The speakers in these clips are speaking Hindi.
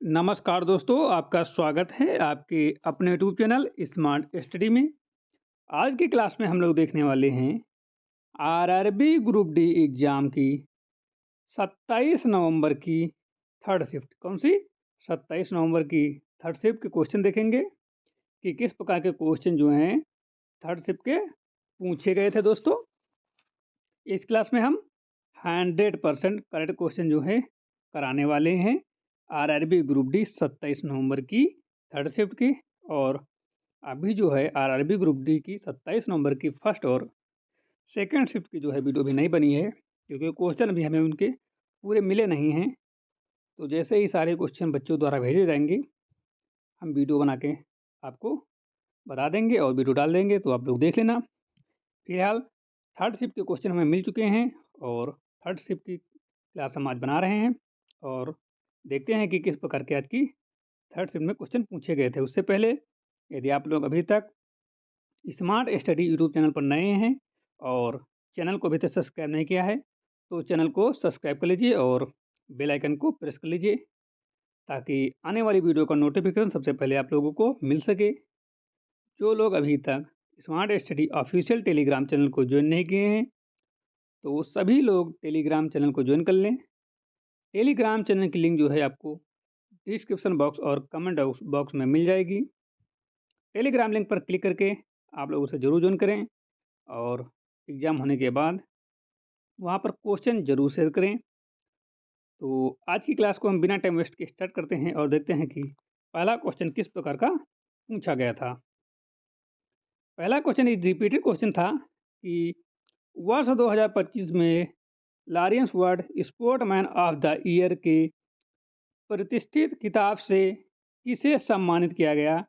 नमस्कार दोस्तों, आपका स्वागत है आपके अपने यूट्यूब चैनल स्मार्ट स्टडी में। आज की क्लास में हम लोग देखने वाले हैं आरआरबी ग्रुप डी एग्ज़ाम की 27 नवंबर की थर्ड शिफ्ट। कौन सी? 27 नवंबर की थर्ड शिफ्ट के क्वेश्चन देखेंगे कि किस प्रकार के क्वेश्चन जो हैं थर्ड शिफ्ट के पूछे गए थे दोस्तों। इस क्लास में हम 100% करेक्ट क्वेश्चन जो है कराने वाले हैं आरआरबी ग्रुप डी 27 नवंबर की थर्ड शिफ्ट की। और अभी जो है आरआरबी ग्रुप डी की 27 नवंबर की फर्स्ट और सेकंड शिफ्ट की जो है वीडियो भी नहीं बनी है, क्योंकि क्वेश्चन भी हमें उनके पूरे मिले नहीं हैं। तो जैसे ही सारे क्वेश्चन बच्चों द्वारा भेजे जाएंगे, हम वीडियो बना के आपको बता देंगे और वीडियो डाल देंगे, तो आप लोग देख लेना। फिलहाल थर्ड शिफ्ट के क्वेश्चन हमें मिल चुके हैं और थर्ड शिफ्ट की क्लास हम आज बना रहे हैं और देखते हैं कि किस प्रकार के आज की थर्ड शिफ्ट में क्वेश्चन पूछे गए थे। उससे पहले यदि आप लोग अभी तक स्मार्ट स्टडी यूट्यूब चैनल पर नए हैं और चैनल को अभी तक सब्सक्राइब नहीं किया है, तो चैनल को सब्सक्राइब कर लीजिए और बेल आइकन को प्रेस कर लीजिए, ताकि आने वाली वीडियो का नोटिफिकेशन सबसे पहले आप लोगों को मिल सके। जो लोग अभी तक smart study official Telegram channel को ज्वाइन नहीं किए हैं, तो वो सभी लोग टेलीग्राम चैनल को ज्वाइन कर लें। टेलीग्राम चैनल की लिंक जो है आपको डिस्क्रिप्शन बॉक्स और कमेंट बॉक्स में मिल जाएगी। टेलीग्राम लिंक पर क्लिक करके आप लोग उसे ज़रूर ज्वाइन करें और एग्ज़ाम होने के बाद वहाँ पर क्वेश्चन ज़रूर शेयर करें। तो आज की क्लास को हम बिना टाइम वेस्ट के स्टार्ट करते हैं और देखते हैं कि पहला क्वेश्चन किस प्रकार का पूछा गया था। पहला क्वेश्चन एक रिपीटेड क्वेश्चन था कि वर्ष 2025 में Lawrence world sportsman of the year के प्रतिष्ठित खिताब से किसे सम्मानित किया गया।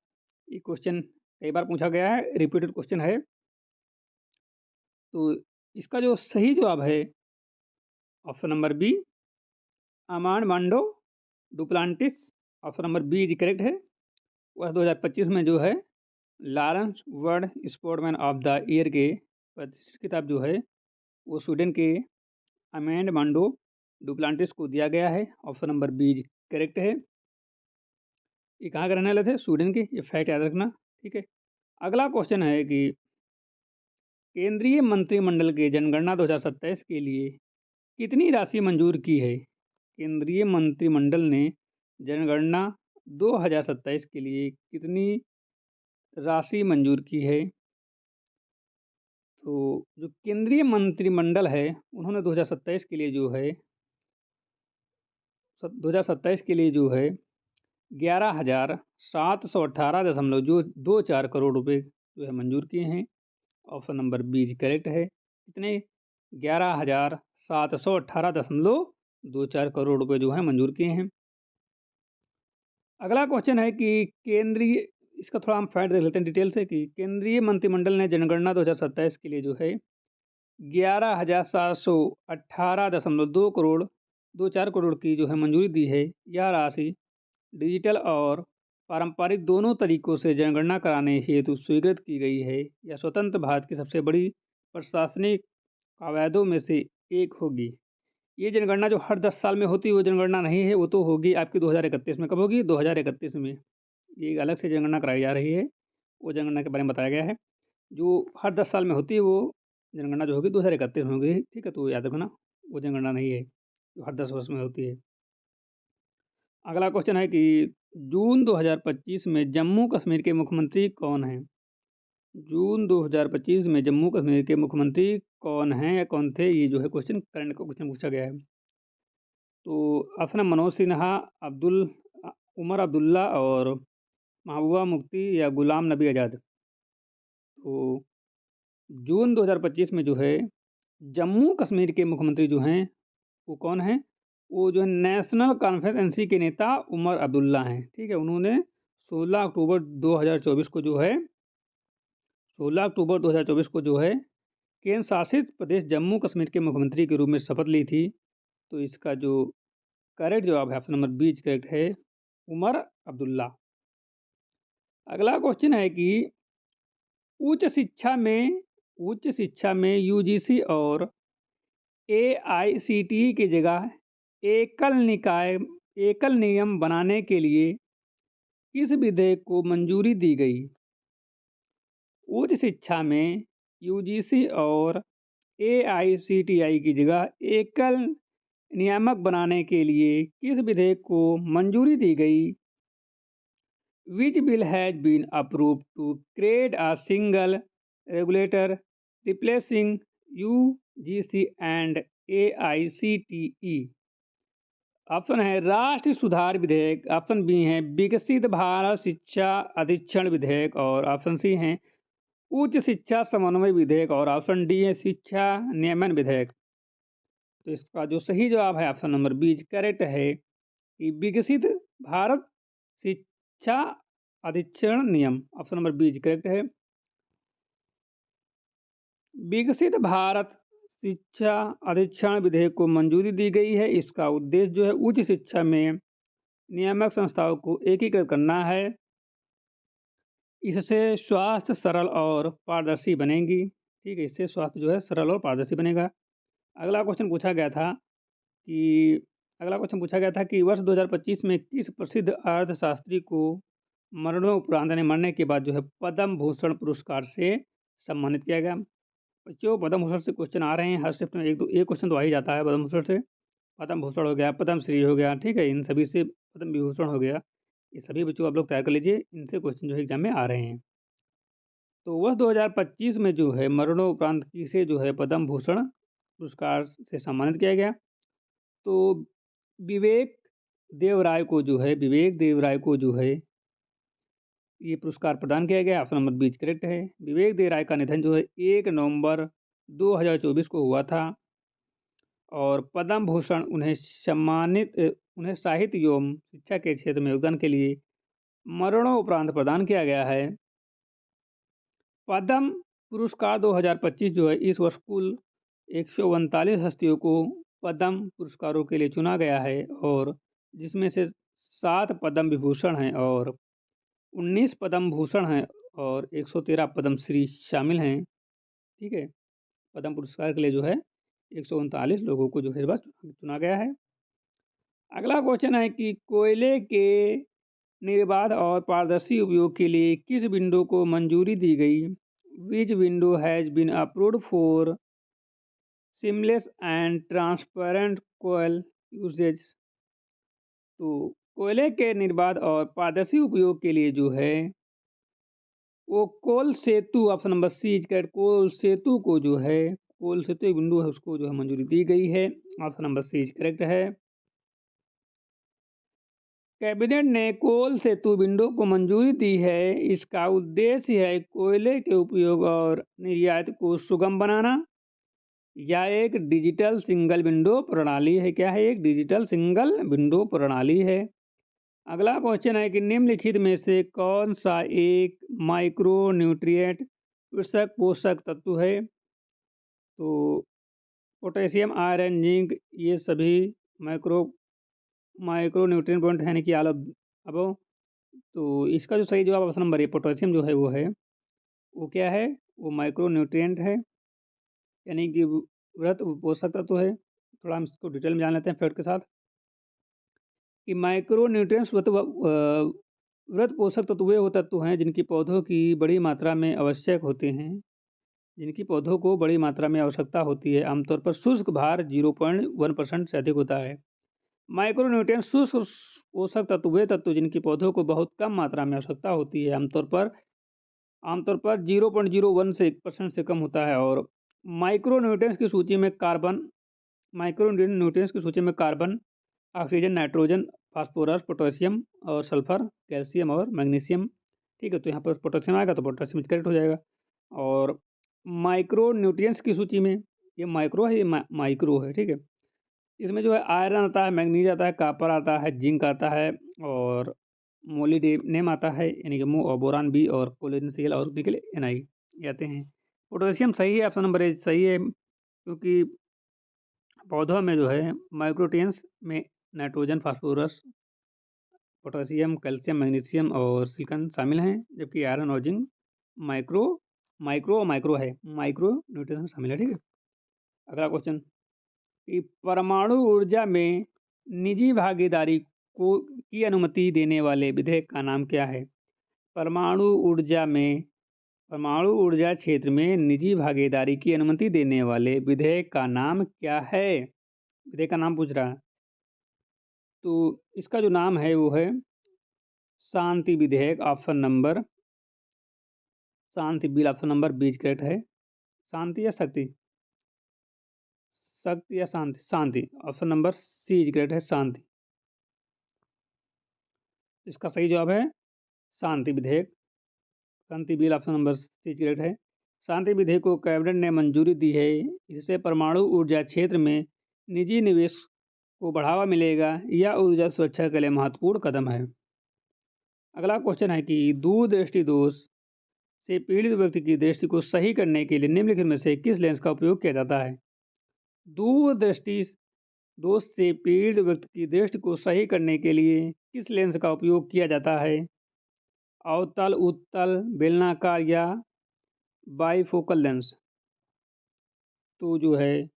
ये क्वेश्चन कई बार पूछा गया है, रिपीटेड क्वेश्चन है। तो इसका जो सही जवाब है option number B, Armand Duplantis. Option number B is correct है। वर्ष 2025 में जो है Laureus world sportsman of the year के प्रतिष्ठित खिताब जो है वो स्वीडन के अमांडो डुप्लांटिस को दिया गया है। Option number B is correct है। ये कहाँ के रहने वाले थे? स्वीडन के। ये फैक्ट याद रखना, ठीक है। अगला क्वेश्चन है कि केंद्रीय मंत्रिमंडल के जनगणना 2027 के लिए कितनी राशि मंजूर की है? केंद्रीय मंत्रिमंडल ने जनगणना 2027 के लिए कितनी राशि मंजूर की है? तो जो केंद्रीय मंत्रिमंडल है उन्होंने 2027 के लिए जो है 2027 के लिए जो है 11,718.24 करोड़ रुपए जो है मंजूर किए हैं। Option number B is correct है। कितने? 11,718.24 करोड़ रुपए जो है मंजूर किए हैं। अगला क्वेश्चन है कि केंद्रीय, इसका थोड़ा हम फैक्ट देख लेते हैं डिटेल से कि केंद्रीय मंत्रिमंडल ने जनगणना 2027 के लिए जो है 11,718.24 करोड़ की जो है मंजूरी दी है। यह राशि डिजिटल और पारंपरिक दोनों तरीकों से जनगणना कराने हेतु स्वीकृत की गई है। यह स्वतंत्र भारत की सबसे बड़ी प्रशासनिक कवायदों में से एक होगी। ये जनगणना जो हर 10 साल में होती है वो जनगणना नहीं है, वो तो होगी आपकी 2031 में। कब होगी? 2031 में। ये एक अलग से जनगणना कराई जा रही है, वो जनगणना के बारे में बताया गया है। जो हर 10 साल में होती है वो जनगणना जो होगी 2031 में होगी, ठीक है। तो याद रखना, वो जनगणना नहीं है जो हर 10 वर्ष में होती है। अगला क्वेश्चन है कि जून 2025 में जम्मू कश्मीर के मुख्यमंत्री कौन हैं? जून 2025 में जम्मू कश्मीर के मुख्यमंत्री कौन हैं या कौन थे? ये जो है क्वेश्चन करंट का क्वेश्चन पूछा गया है। तो ऑप्शन है मनोज सिन्हा, उमर अब्दुल्ला और महबूबा मुफ्ती या गुलाम नबी आज़ाद। तो जून 2025 में जो है जम्मू कश्मीर के मुख्यमंत्री जो हैं वो कौन हैं? वो जो है नेशनल कॉन्फ्रेंस के नेता उमर अब्दुल्ला हैं, ठीक है। उन्होंने 16 अक्टूबर 2024 को जो है 16 अक्टूबर 2024 को जो है केंद्र शासित प्रदेश जम्मू कश्मीर के मुख्यमंत्री के रूप में शपथ ली थी। तो इसका जो करेक्ट जवाब है ऑप्शन नंबर बी करेक्ट है, उमर अब्दुल्ला। अगला क्वेश्चन है कि उच्च शिक्षा में यूजीसी और एआईसीटीई की जगह एकल निकाय एकल नियम बनाने के लिए किस विधेयक को मंजूरी दी गई? उच्च शिक्षा में यूजीसी और एआईसीटीई की जगह एकल नियामक बनाने के लिए किस विधेयक को मंजूरी दी गई? Which bill has been approved to create a single regulator replacing UGC and AICTE? Option है राष्ट्रीय सुधार विधेयक, ऑप्शन बी है विकसित भारत शिक्षा अधिक्षण विधेयक और ऑप्शन सी है उच्च शिक्षा समन्वय विधेयक और ऑप्शन डी है शिक्षा नियमन विधेयक। तो इसका जो सही जवाब है ऑप्शन नंबर बी करेक्ट है कि विकसित भारत शिक्षा अधिक्षण नियम, ऑप्शन नंबर बी करेक्ट है। विकसित भारत शिक्षा अधिक्षण विधेयक को मंजूरी दी गई है। इसका उद्देश्य जो है उच्च शिक्षा में नियामक संस्थाओं को एकीकृत करना है। इससे स्वास्थ्य सरल और पारदर्शी बनेगी। ठीक है, इससे स्वास्थ्य जो है सरल और पारदर्शी बनेगा। अगला क्वेश्चन पूछा गया था कि वर्ष 2025 में किस प्रसिद्ध अर्थशास्त्री को मरणोपरांत यानी मरने के बाद जो है पद्म भूषण पुरस्कार से सम्मानित किया गया? बच्चों, पद्म भूषण से क्वेश्चन आ रहे हैं हर शिफ्ट में, एक क्वेश्चन तो आ ही जाता है पद्म भूषण से। पद्म भूषण हो गया, पद्म श्री हो गया, ठीक है, इन सभी से पद्म विभूषण हो गया। ये सभी बच्चों आप लोग तैयार कर लीजिए, इनसे क्वेश्चन जो है एग्जाम में आ रहे हैं। तो वर्ष 2025 में जो है मरणोपरांत किसे जो है पद्म भूषण पुरस्कार से सम्मानित किया गया? तो विवेक देवराय को जो है ये पुरस्कार प्रदान किया गया। ऑप्शन नंबर बी करेक्ट है। विवेक देवराय का निधन जो है 1 नवंबर 2024 को हुआ था और पद्म भूषण उन्हें साहित्य एवं शिक्षा के क्षेत्र में योगदान के लिए मरणोपरांत प्रदान किया गया है। पद्म पुरस्कार 2025 जो है इस वर्ष कुल 139 हस्तियों को पद्म पुरस्कारों के लिए चुना गया है और जिसमें से 7 पद्म विभूषण हैं और 19 पद्म भूषण हैं और 113 पद्म श्री शामिल हैं। ठीक है, पद्म पुरस्कार के लिए जो है 139 लोगों को जो है इस बार चुना गया है। अगला क्वेश्चन है कि कोयले के निर्बाध और पारदर्शी उपयोग के लिए किस विंडो को मंजूरी दी गई? Which window has been approved for seamless and transparent coal usage? तो कोयले के निर्बाध और पारदर्शी उपयोग के लिए जो है वो कोल सेतु, ऑप्शन नंबर सी करेक्ट, कोल सेतु को जो है कोल सेतु एक विंडो है उसको जो है मंजूरी दी गई है। ऑप्शन नंबर सी करेक्ट है। कैबिनेट ने कोल सेतु विंडो को मंजूरी दी है। इसका उद्देश्य है कोयले के उपयोग और निर्यात को सुगम बनाना। या एक डिजिटल सिंगल विंडो प्रणाली है। क्या है? एक डिजिटल सिंगल विंडो प्रणाली है। अगला क्वेश्चन है कि निम्नलिखित में से कौन सा एक माइक्रो न्यूट्रिएंट पोषक तत्व है? तो पोटेशियम, आयरन, जिंक ये सभी माइक्रो न्यूट्रिएंट पॉइंट है, यानी कि अब तो इसका जो सही जवाब ऑप्शन नंबर ए पोटेशियम जो है वो है। वो क्या है? वो माइक्रो न्यूट्रिएंट है, यानी कि वृहत पोषक तत्व है। थोड़ा हम इसको डिटेल में जान लेते हैं फैक्ट के साथ कि माइक्रो न्यूट्रिएंट्स वृहत पोषक तत्व वे वो तत्व हैं जिनकी पौधों की बड़ी मात्रा में आवश्यक होते हैं, जिनकी पौधों को बड़ी मात्रा में आवश्यकता होती है। आमतौर पर शुष्क भार 0.1% से अधिक होता है। माइक्रो न्यूट्रिएंट्स शुष्क पोषक तत्व वे तत्व जिनकी पौधों को बहुत कम मात्रा में आवश्यकता होती है, आमतौर पर 0.01 से 1% से कम होता है। और माइक्रो न्यूट्रिएंट्स की सूची में carbon, oxygen, nitrogen, phosphorus, potassium और सल्फर, कैल्शियम और मैग्नीशियम। ठीक है, तो यहाँ पर पोटेशियम आएगा तो पोटेशियम करेक्ट हो जाएगा। और माइक्रो न्यूट्रिएंट्स की सूची में ये माइक्रो है, ये माइक्रो है। ठीक है, इसमें जो है आयरन आता है, मैग्नीज आता है, कॉपर आता है, जिंक आता है और मोलिब्डेनम आता है, यानी कि और बोरान बी और कोलिन सील और निकल NI आते हैं। पोटेशियम सही है, ऑप्शन नंबर ए सही है, क्योंकि पौधों में जो है माइक्रोन्यूट्रिएंट्स में nitrogen, phosphorus, potassium, calcium, magnesium और सिलिकॉन शामिल हैं, जबकि आयरन और जिंक माइक्रो न्यूट्रिएंट्स में शामिल है। ठीक है, अगला क्वेश्चन कि परमाणु ऊर्जा में निजी भागीदारी की अनुमति देने वाले विधेयक का नाम क्या है? परमाणु ऊर्जा क्षेत्र में निजी भागीदारी की अनुमति देने वाले विधेयक का नाम क्या है? विधेयक का नाम पूछ रहा है। तो इसका जो नाम है वो है शांति विधेयक। Shanti bill option number 20 correct है। शांति या शक्ति? शक्ति या Shanti? Shanti. Option number C is correct है, शांति। इसका सही जवाब है शांति विधेयक। Shanti bill option number C is correct है। शांति विधेयक को कैबिनेट ने मंजूरी दी है। इससे परमाणु ऊर्जा क्षेत्र में निजी निवेश को बढ़ावा मिलेगा। यह ऊर्जा सुरक्षा के लिए महत्वपूर्ण कदम है। अगला क्वेश्चन है कि दूरदृष्टि दोष से पीड़ित व्यक्ति की दृष्टि को सही करने के लिए निम्नलिखित में से किस लेंस का उपयोग किया जाता है? दूरदृष्टि दोष से पीड़ित व्यक्ति की दृष्टि को सही करने के लिए किस लेंस का उपयोग किया जाता है? अवतल, उत्तल, बेलनाकार या बाइफोकल लेंस? तो जो है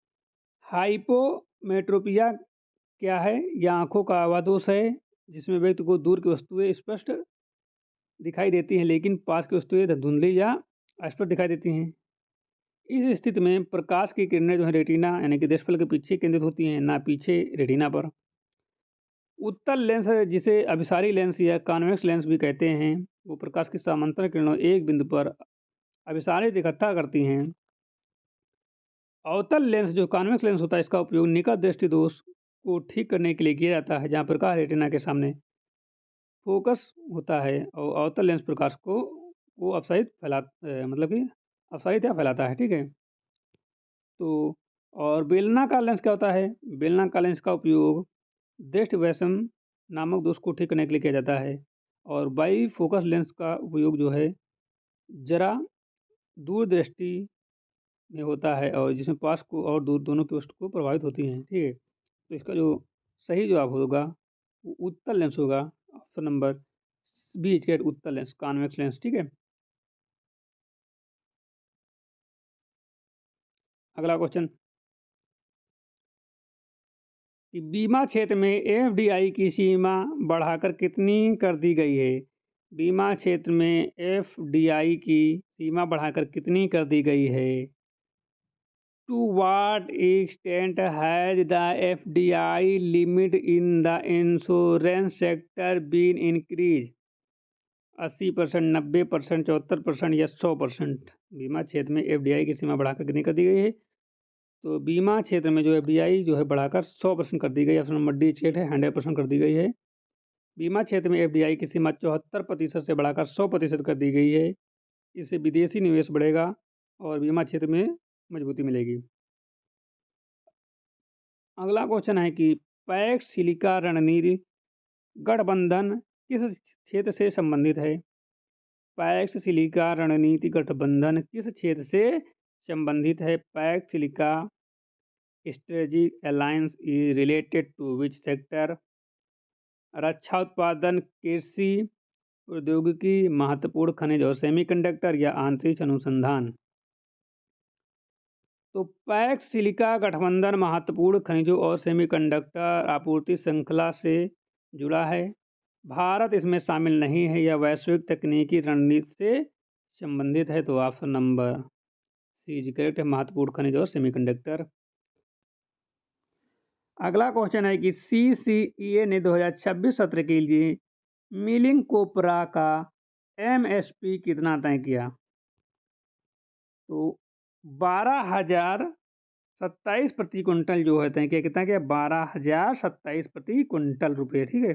हाइपोमेट्रोपिया क्या है? यह आंखों का आवादोष है जिसमें व्यक्ति को दूर की वस्तुएं स्पष्ट दिखाई देती हैं लेकिन पास की वस्तुएं धुंधली या अस्पष्ट दिखाई देती हैं। इस स्थिति में प्रकाश की किरणें जो है रेटिना यानी कि दृष्टिफल के पीछे केंद्रित होती हैं, ना पीछे रेटिना पर। उत्तल लेंस जिसे अभिसारी लेंस या कॉन्वेक्स लेंस भी कहते हैं, वो प्रकाश की समांतर किरणों एक बिंदु पर अभिसारित इकट्ठा करती हैं। अवतल लेंस जो कॉन्वेक्स लेंस होता है, इसका उपयोग निकट दृष्टि दोष को ठीक करने के लिए किया जाता है, जहाँ प्रकाश रेटिना के सामने फोकस होता है और अवतल लेंस प्रकाश को मतलब कि अपसारित या फैलाता है। ठीक है। तो और बेलनाकार लेंस क्या होता है? बेलनाकार लेंस का उपयोग दृष्टि वैषम नामक दोष को ठीक करने के लिए किया जाता है और बाई फोकस लेंस का उपयोग जो है जरा दूरदृष्टि में होता है और जिसमें पास को और दूर दोनों की वस्तु को प्रभावित होती हैं। ठीक है। तो इसका जो सही जवाब होगा वो उत्तल लेंस होगा। Option number B is correct, उत्तल लेंस, कॉन्वेक्स लेंस। ठीक है। अगला क्वेश्चन कि बीमा क्षेत्र में एफडीआई की सीमा बढ़ाकर कितनी कर दी गई है? बीमा क्षेत्र में एफडीआई की सीमा बढ़ाकर कितनी कर दी गई है? To what extent has the FDI limit in the insurance sector been increase? 80%, 90%, 74% या 100%? बीमा क्षेत्र में एफडीआई की सीमा बढ़ाकर कितनी कर दी गई है? तो बीमा क्षेत्र में जो एफडीआई जो है बढ़ाकर 100% कर दी गई। ऑप्शन नंबर डी चेट है, 100% कर दी गई है। बीमा क्षेत्र में एफडीआई की सीमा 74% से बढ़ाकर 100% कर दी गई है। इससे विदेशी निवेश बढ़ेगा और बीमा क्षेत्र में मजबूती मिलेगी। अगला क्वेश्चन है कि पैक्स सिलिका रणनीति गठबंधन किस क्षेत्र से संबंधित है? पैक्स सिलिका रणनीति गठबंधन किस क्षेत्र से संबंधित है? Pax Silica strategic alliance is related to which sector? रक्षा उत्पादन, कृषि, प्रौद्योगिकी, महत्वपूर्ण खनिज और सेमीकंडक्टर या अंतरिक्ष अनुसंधान? तो पैक्स सिलिका गठबंधन महत्वपूर्ण खनिजों और सेमीकंडक्टर आपूर्ति श्रृंखला से जुड़ा है। भारत इसमें शामिल नहीं है। यह वैश्विक तकनीकी रणनीति से संबंधित है। तो option number C is correct है, महत्वपूर्ण खनिज और सेमीकंडक्टर। अगला क्वेश्चन है कि सीसीईए ने 2026 सत्र के लिए मिलिंग कोपरा का एमएसपी कितना तय किया? तो 12,027 प्रति कुंटल जो है तय किया। कितना किया? 12,027 प्रति कुंटल रुपये। ठीक है।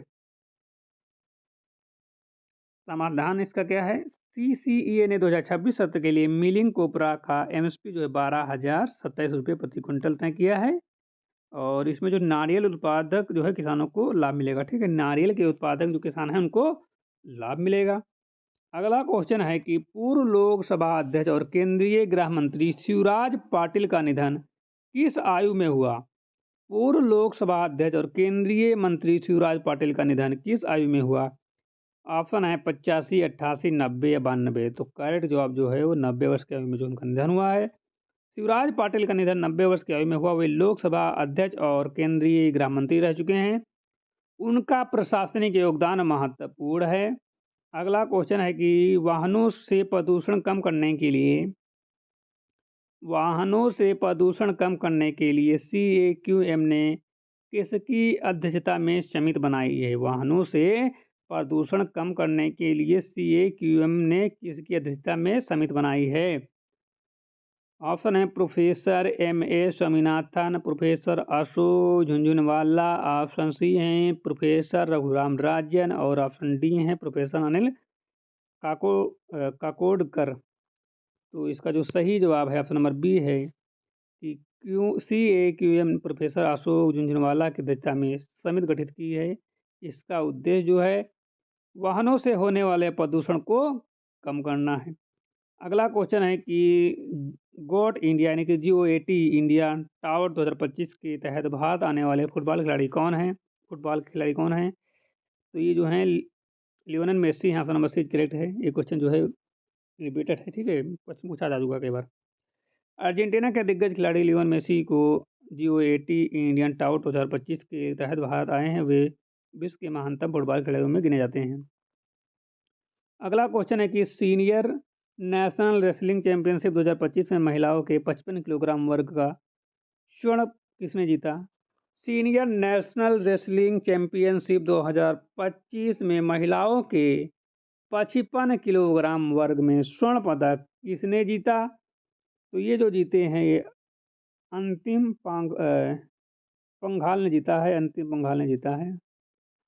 समाधान इसका क्या है? सीसीईए ने 2026 सत्र के लिए मिलिंग कोपरा का एमएसपी जो है 12,027 रुपये प्रति कुंटल तय किया है और इसमें जो नारियल उत्पादक जो है किसानों को लाभ मिलेगा। ठीक है। नारियल के उत्पादक जो किसान हैं उनको लाभ मिलेगा। अगला क्वेश्चन है कि पूर्व लोकसभा अध्यक्ष और केंद्रीय गृह मंत्री शिवराज पाटिल का निधन किस आयु में हुआ? पूर्व लोकसभा अध्यक्ष और केंद्रीय मंत्री शिवराज पाटिल का निधन किस आयु में हुआ? ऑप्शन है 85, 88, 90 या 92। तो करेक्ट जवाब जो है वो 90 वर्ष की आयु में जो उनका निधन हुआ है। शिवराज पाटिल का निधन 90 वर्ष की आयु में हुआ। वे लोकसभा अध्यक्ष और केंद्रीय गृह मंत्री रह चुके हैं। उनका प्रशासनिक योगदान महत्वपूर्ण है। अगला क्वेश्चन है कि वाहनों से प्रदूषण कम करने के लिए CAQM ने किसकी अध्यक्षता में समिति बनाई है? वाहनों से प्रदूषण कम करने के लिए CAQM ने किसकी अध्यक्षता में समिति बनाई है? ऑप्शन है professor MA Swaminathan, professor Ashok Jhunjhunwala, option C हैं प्रोफेसर रघुराम राजन और ऑप्शन डी हैं प्रोफेसर अनिल काकोडकर। तो इसका जो सही जवाब है ऑप्शन नंबर बी है कि CAQM प्रोफेसर अशोक झुनझुनवाला की अध्यक्षता में समिति गठित की है। इसका उद्देश्य जो है वाहनों से होने वाले प्रदूषण को कम करना है। अगला क्वेश्चन है कि गोट इंडिया यानी कि GOAT इंडिया टावर 2025 के तहत भारत आने वाले फुटबॉल खिलाड़ी कौन हैं? तो ये जो हैं लियोनेल मेसी हैं। ऑप्शन नंबर सी करेक्ट है। ये क्वेश्चन जो है रिपीटेड है, ठीक है, क्वेश्चन पूछा जा चुका कई बार। अर्जेंटीना के दिग्गज खिलाड़ी लियोनेल मेसी को GOAT इंडियन टावर 2025 के तहत भारत आए हैं। वे विश्व के महानतम फुटबॉल खिलाड़ियों में गिने जाते हैं। अगला क्वेश्चन है कि सीनियर नेशनल रेसलिंग चैंपियनशिप 2025 में महिलाओं के 55 किलोग्राम वर्ग का स्वर्ण किसने जीता? सीनियर नेशनल रेसलिंग चैंपियनशिप 2025 में महिलाओं के 55 किलोग्राम वर्ग में स्वर्ण पदक किसने जीता? तो ये जो जीते हैं ये अंतिम पंघाल ने जीता है।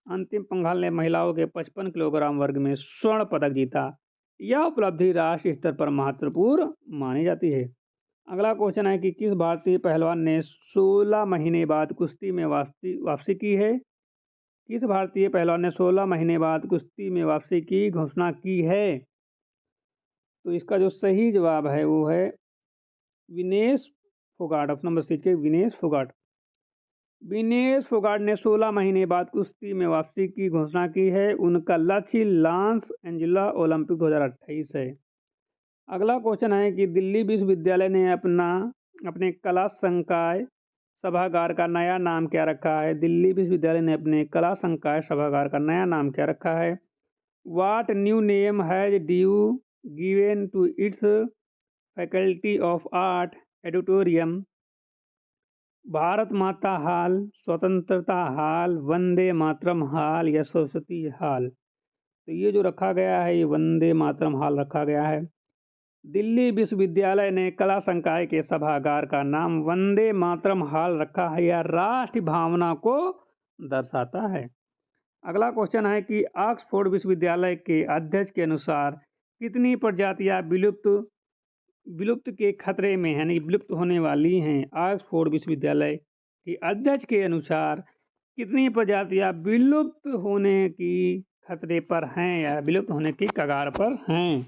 अंतिम पंघाल ने महिलाओं के 55 किलोग्राम वर्ग में स्वर्ण पदक जीता। यह उपलब्धि राष्ट्रीय स्तर पर महत्वपूर्ण मानी जाती है। अगला क्वेश्चन है कि किस भारतीय पहलवान ने 16 महीने बाद कुश्ती में वापसी की है? किस भारतीय पहलवान ने 16 महीने बाद कुश्ती में वापसी की घोषणा की है? तो इसका जो सही जवाब है वो है Vinesh Phogat. Option number C के विनेश फोगाट ने 16 महीने बाद कुश्ती में वापसी की घोषणा की है। उनका लक्ष्य लॉस एंजेलिस ओलंपिक 2028 है। अगला क्वेश्चन है कि दिल्ली विश्वविद्यालय ने अपने कला संकाय सभागार का नया नाम क्या रखा है? दिल्ली विश्वविद्यालय ने अपने कला संकाय सभागार का नया नाम क्या रखा है? What new name has DU given to its Faculty of Art Auditorium? Bharat माता हॉल, स्वतंत्रता हॉल, वंदे मातरम हॉल या सरस्वती हॉल? तो ये जो रखा गया है ये वंदे मातरम हॉल रखा गया है। दिल्ली विश्वविद्यालय ने कला संकाय के सभागार का नाम वंदे मातरम हॉल रखा है। यह राष्ट्र भावना को दर्शाता है। अगला क्वेश्चन है कि ऑक्सफोर्ड विश्वविद्यालय के अध्यक्ष के अनुसार कितनी प्रजातियां विलुप्त के खतरे में यानी विलुप्त होने वाली हैं? ऑक्सफोर्ड विश्वविद्यालय के अध्यक्ष के अनुसार कितनी प्रजातियां विलुप्त होने की खतरे पर हैं या विलुप्त होने की कगार पर हैं?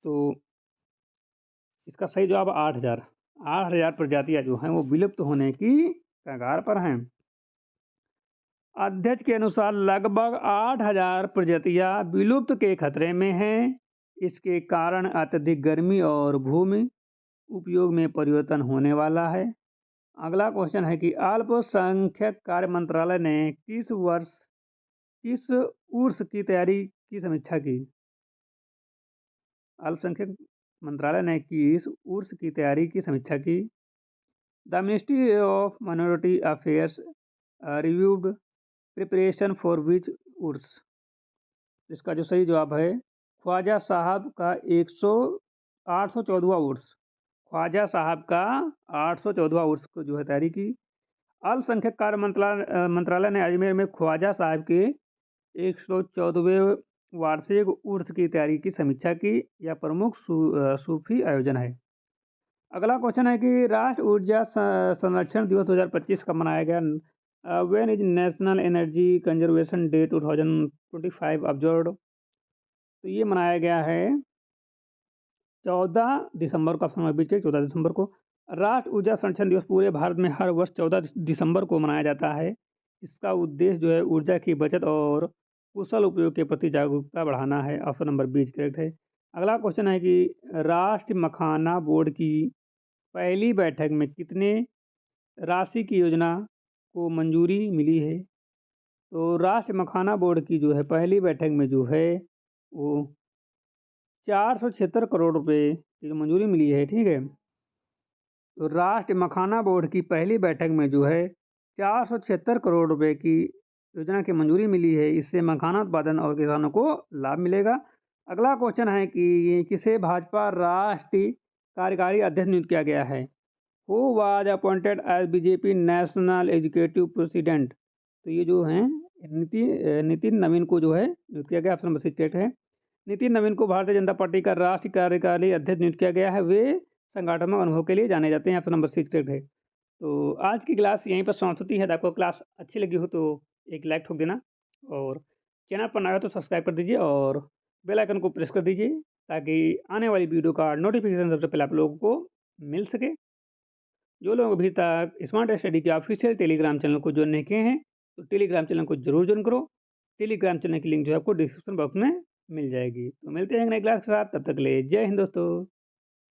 तो इसका सही जवाब 8,000 प्रजातियां जो हैं वो विलुप्त होने की कगार पर हैं। अध्यक्ष के अनुसार लगभग 8,000 प्रजातियां विलुप्त के खतरे में हैं। इसके कारण अत्यधिक गर्मी और भूमि उपयोग में परिवर्तन होने वाला है। अगला क्वेश्चन है कि अल्पसंख्यक कार्य मंत्रालय ने किस उर्स की तैयारी की समीक्षा की? अल्पसंख्यक मंत्रालय ने किस उर्स की तैयारी की समीक्षा की? The ministry of minority affairs reviewed preparation for which Urs? इसका जो सही जवाब है ख्वाजा साहब का 814वां उर्स। ख्वाजा साहब का 814वां उर्स को जो है तैयारी की। अल्पसंख्यक कार्य मंत्रालय ने अजमेर में ख्वाजा साहब के 114वें वार्षिक उर्स की तैयारी की समीक्षा की। यह प्रमुख सूफी आयोजन है। अगला क्वेश्चन है कि राष्ट्रीय ऊर्जा संरक्षण दिवस 2025 कब मनाया गया? When is national energy conservation day 2025 observed? तो ये मनाया गया है 14 दिसंबर को। ऑप्शन बीच के 14 दिसंबर को। राष्ट्रीय ऊर्जा संरक्षण दिवस पूरे भारत में हर वर्ष 14 दिसंबर को मनाया जाता है। इसका उद्देश्य जो है ऊर्जा की बचत और कुशल उपयोग के प्रति जागरूकता बढ़ाना है। ऑप्शन नंबर बीच करेक्ट है। अगला क्वेश्चन है कि राष्ट्रीय मखाना बोर्ड की पहली बैठक में कितने राशि की योजना को मंजूरी मिली है? तो राष्ट्रीय मखाना बोर्ड की जो है पहली बैठक में जो है वो 476 करोड़ रुपए की जो मंजूरी मिली है, ठीक है। तो राष्ट्रीय मखाना बोर्ड की पहली बैठक में जो है 476 करोड़ रुपए की योजना की मंजूरी मिली है। इससे मखाना उत्पादन और किसानों को लाभ मिलेगा। अगला क्वेश्चन है कि किसे भाजपा राष्ट्रीय कार्यकारी अध्यक्ष नियुक्त किया गया है। Who was appointed as BJP national executive president. तो ये जो है नितिन नवीन को जो है नियुक्त किया गया। ऑप्शन नंबर 6 है। नितिन नवीन को भारतीय जनता पार्टी का राष्ट्रीय कार्यकारी अध्यक्ष नियुक्त किया गया है। वे संगठनात्मक अनुभव के लिए जाने जाते हैं। ऑप्शन नंबर 6 है। तो आज की क्लास यहीं पर समाप्त होती है। यदि आपको क्लास अच्छी लगी हो तो एक लाइक ठोक देना और चैनल पर नया हो तो सब्सक्राइब कर दीजिए और बेल आइकन को प्रेस कर दीजिए ताकि आने वाली वीडियो का नोटिफिकेशन सबसे पहले आप लोगों को मिल सके। जो लोग अभी तक स्मार्ट स्टडी के ऑफिशियल टेलीग्राम चैनल को ज्वाइन नहीं किए हैं तो टेलीग्राम चैनल को जरूर ज्वाइन करो। टेलीग्राम चैनल की लिंक जो है आपको डिस्क्रिप्शन बॉक्स में मिल जाएगी। तो मिलते हैं नई क्लास के साथ, तब तक के लिए जय हिंद दोस्तों।